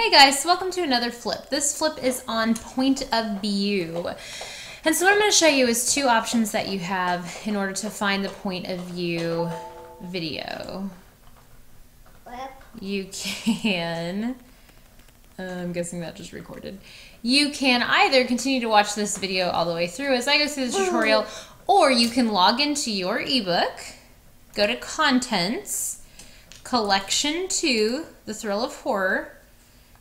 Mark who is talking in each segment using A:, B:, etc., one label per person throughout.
A: Hey guys, welcome to another flip. This flip is on point of view. And so what I'm going to show you is two options that you have in order to find the point of view video. You can, I'm guessing that just recorded. You can either continue to watch this video all the way through as I go through the tutorial, or you can log into your ebook, go to Contents, Collection 2, The Thrill of Horror,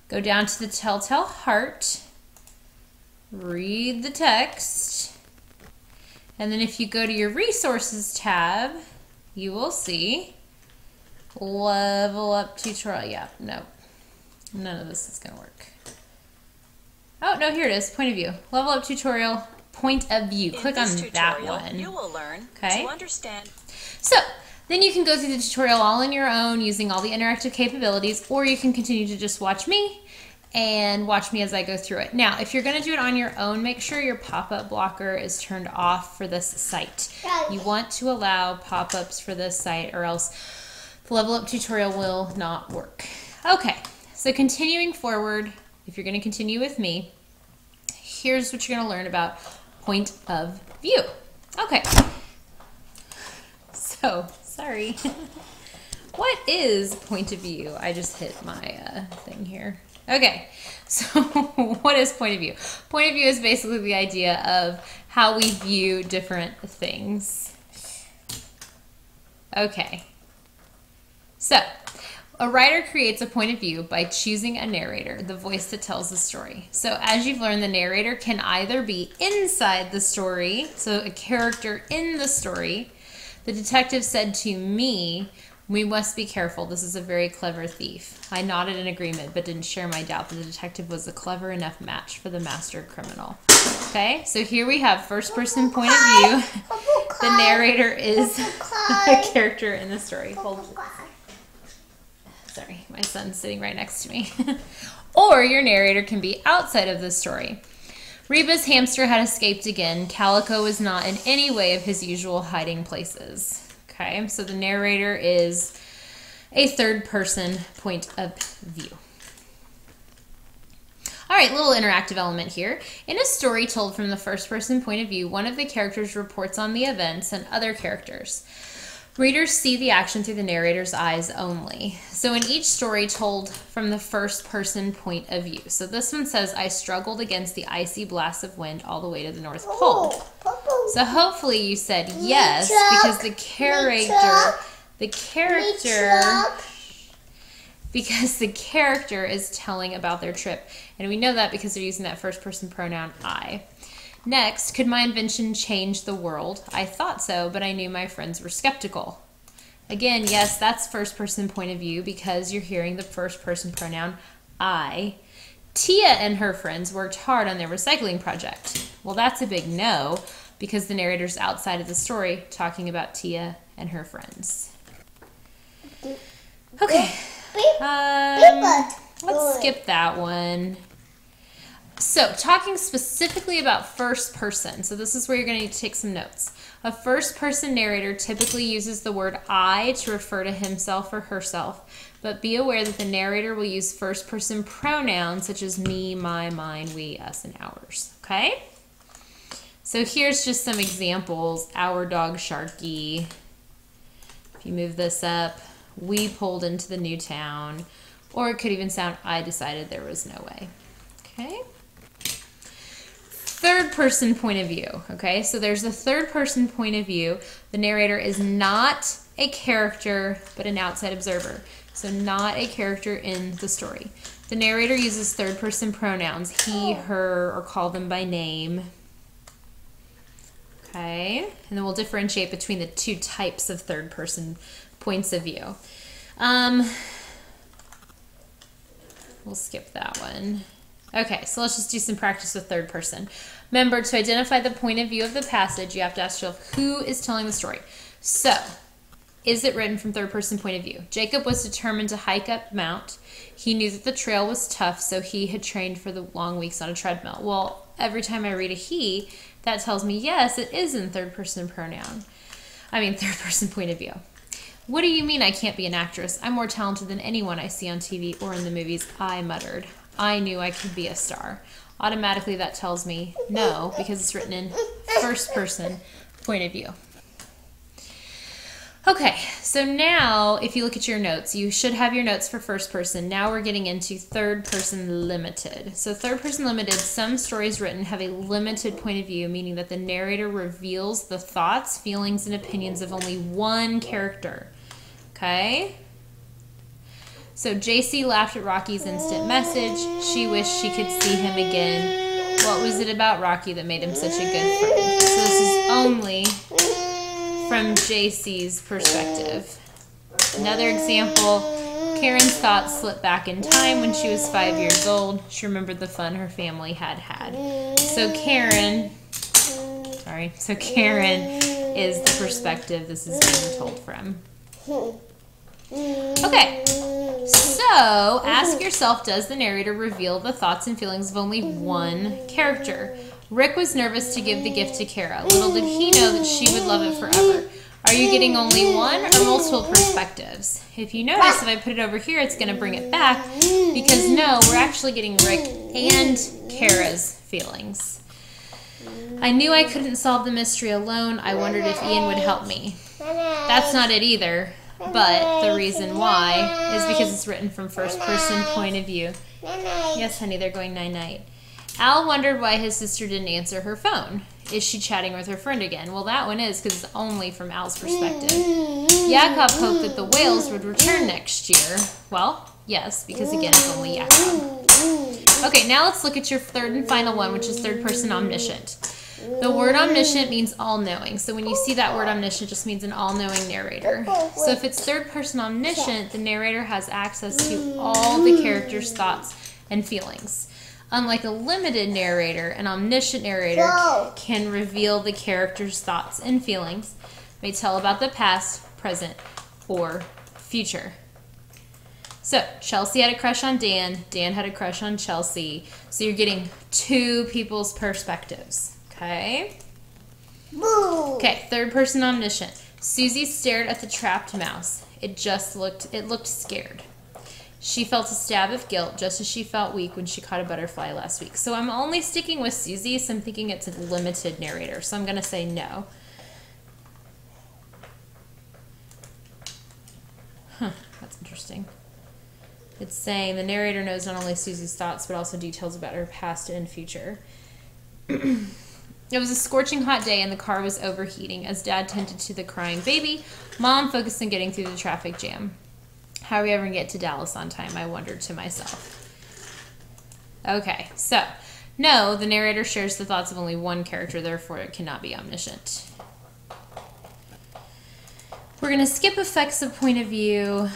A: go down to the Telltale Heart, read the text, and then if you go to your Resources tab, you will see Level Up Tutorial. Yeah, no, none of this is going to work. Oh, no, here it is, Point of View. Level Up Tutorial, Point of View. Click on that one.
B: You will learn to understand.
A: So, then you can go through the tutorial all on your own using all the interactive capabilities, or you can continue to just watch me and watch me as I go through it. Now, if you're going to do it on your own, make sure your pop-up blocker is turned off for this site. You want to allow pop-ups for this site or else the Level Up tutorial will not work. Okay, so continuing forward, if you're going to continue with me, here's what you're going to learn about point of view. Okay, so sorry. What is point of view? I just hit my thing here. Okay, so what is point of view? Point of view is basically the idea of how we view different things. Okay, so a writer creates a point of view by choosing a narrator, the voice that tells the story. So as you've learned, the narrator can either be inside the story, so a character in the story. The detective said to me, "We must be careful. This is a very clever thief." I nodded in agreement, but didn't share my doubt that the detective was a clever enough match for the master criminal. Okay, so here we have first-person point of view. The narrator is a character in the story. Sorry, my son's sitting right next to me. Or your narrator can be outside of the story. Reba's hamster had escaped again. Calico was not in any way of his usual hiding places. Okay, so the narrator is a third-person point of view. All right, little interactive element here. In a story told from the first-person point of view, one of the characters reports on the events and other characters. Readers see the action through the narrator's eyes only. So in each story told from the first-person point of view. So this one says, I struggled against the icy blasts of wind all the way to the North Pole. So hopefully you said yes, because the character is telling about their trip. And we know that because they're using that first-person pronoun I. Next, could my invention change the world? I thought so, but I knew my friends were skeptical. Again, yes, that's first-person point of view because you're hearing the first-person pronoun I. Tia and her friends worked hard on their recycling project. Well, that's a big no because the narrator's outside of the story talking about Tia and her friends. Okay, let's skip that one. So, talking specifically about first person. So this is where you're going to need to take some notes. A first person narrator typically uses the word I to refer to himself or herself, but be aware that the narrator will use first person pronouns such as me, my, mine, we, us, and ours. Okay? So here's just some examples. Our dog Sharky. If you move this up, we pulled into the new town. Or it could even sound, I decided there was no way. Okay? Third-person point of view, okay? So there's a third-person point of view. The narrator is not a character, but an outside observer. So not a character in the story. The narrator uses third-person pronouns, he, her, or call them by name. Okay? And then we'll differentiate between the two types of third-person points of view. We'll skip that one. Okay, so let's just do some practice with third person. Remember, to identify the point of view of the passage, you have to ask yourself, who is telling the story? So, is it written from third person point of view? Jacob was determined to hike up Mount. He knew that the trail was tough, so he had trained for the long weeks on a treadmill. Well, every time I read a he, that tells me, yes, it is in third person pronoun. Third person point of view. What do you mean I can't be an actress? I'm more talented than anyone I see on TV or in the movies, I muttered. I knew I could be a star. Automatically that tells me no, because it's written in first person point of view. Okay, so now if you look at your notes, you should have your notes for first person. Now we're getting into third person limited. So third person limited, some stories written have a limited point of view, meaning that the narrator reveals the thoughts, feelings, and opinions of only one character. Okay? So JC laughed at Rocky's instant message. She wished she could see him again. What was it about Rocky that made him such a good friend? So this is only from JC's perspective. Another example, Karen's thoughts slipped back in time when she was 5 years old. She remembered the fun her family had had. So Karen is the perspective this is being told from. Okay, so ask yourself, does the narrator reveal the thoughts and feelings of only one character? Rick was nervous to give the gift to Kara. Little did he know that she would love it forever. Are you getting only one or multiple perspectives? If you notice, if I put it over here, it's going to bring it back because no, we're actually getting Rick and Kara's feelings. I knew I couldn't solve the mystery alone. I wondered if Ian would help me. That's not it either, but the reason why is because it's written from first person point of view. Yes, honey, they're going night-night. Al wondered why his sister didn't answer her phone. Is she chatting with her friend again? Well, that one is because it's only from Al's perspective. Jakob hoped that the whales would return next year. Well, yes, because again, it's only Jakob. Okay, now let's look at your third and final one, which is third person omniscient. The word omniscient means all-knowing. So when you see that word omniscient, it just means an all-knowing narrator. So if it's third person omniscient, the narrator has access to all the character's thoughts and feelings. Unlike a limited narrator, an omniscient narrator can reveal the character's thoughts and feelings, may tell about the past, present, or future. So, Chelsea had a crush on Dan. Dan had a crush on Chelsea. So you're getting two people's perspectives. Okay? Okay, third person omniscient. Susie stared at the trapped mouse. It looked scared. She felt a stab of guilt, just as she felt weak when she caught a butterfly last week. So I'm only sticking with Susie, so I'm thinking it's a limited narrator. So I'm going to say no. That's interesting. It's saying the narrator knows not only Susie's thoughts, but also details about her past and future. It was a scorching hot day and the car was overheating. As Dad tended to the crying baby, Mom focused on getting through the traffic jam. How are we ever going to get to Dallas on time? I wondered to myself. Okay, so, no, the narrator shares the thoughts of only one character, therefore it cannot be omniscient. We're going to skip effects of point of view,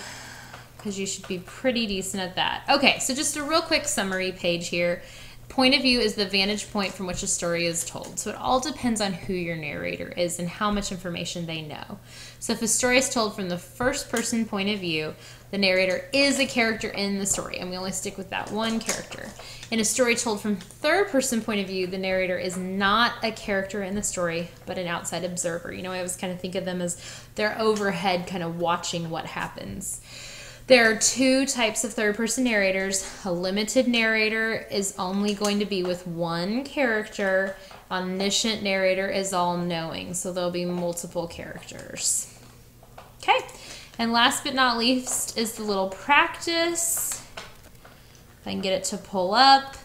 A: because you should be pretty decent at that. Okay, so just a real quick summary page here. Point of view is the vantage point from which a story is told. So it all depends on who your narrator is and how much information they know. So if a story is told from the first person point of view, the narrator is a character in the story, and we only stick with that one character. In a story told from third person point of view, the narrator is not a character in the story, but an outside observer. You know, I always kind of think of them as they're overhead kind of watching what happens. There are two types of third-person narrators. A limited narrator is only going to be with one character. Omniscient narrator is all-knowing, so there'll be multiple characters. Okay, and last but not least is the little practice. If I can get it to pull up.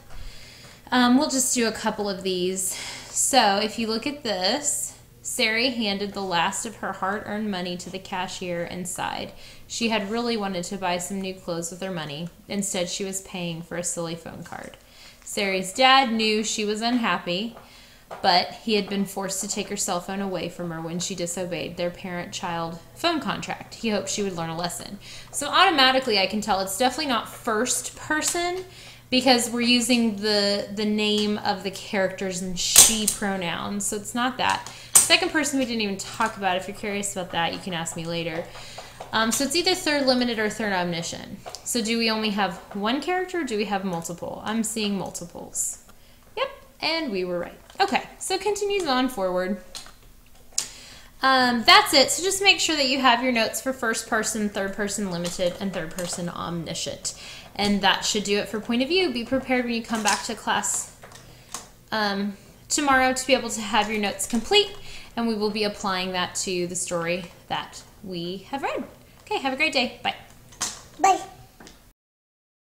A: We'll just do a couple of these. So if you look at this, Sari handed the last of her hard-earned money to the cashier and sighed. She had really wanted to buy some new clothes with her money. Instead, she was paying for a silly phone card. Sari's dad knew she was unhappy, but he had been forced to take her cell phone away from her when she disobeyed their parent-child phone contract. He hoped she would learn a lesson. So automatically, I can tell it's definitely not first person because we're using the name of the characters and she pronouns. So it's not that. Second person we didn't even talk about. If you're curious about that, you can ask me later. So it's either third limited or third omniscient. So do we only have one character or do we have multiple? I'm seeing multiples. Yep, and we were right. Okay, so continues on forward. That's it. So just make sure that you have your notes for first person, third person limited, and third person omniscient. And that should do it for point of view. Be prepared when you come back to class tomorrow to be able to have your notes complete, and we will be applying that to the story that we have read. Okay, have a great day. Bye.
C: Bye.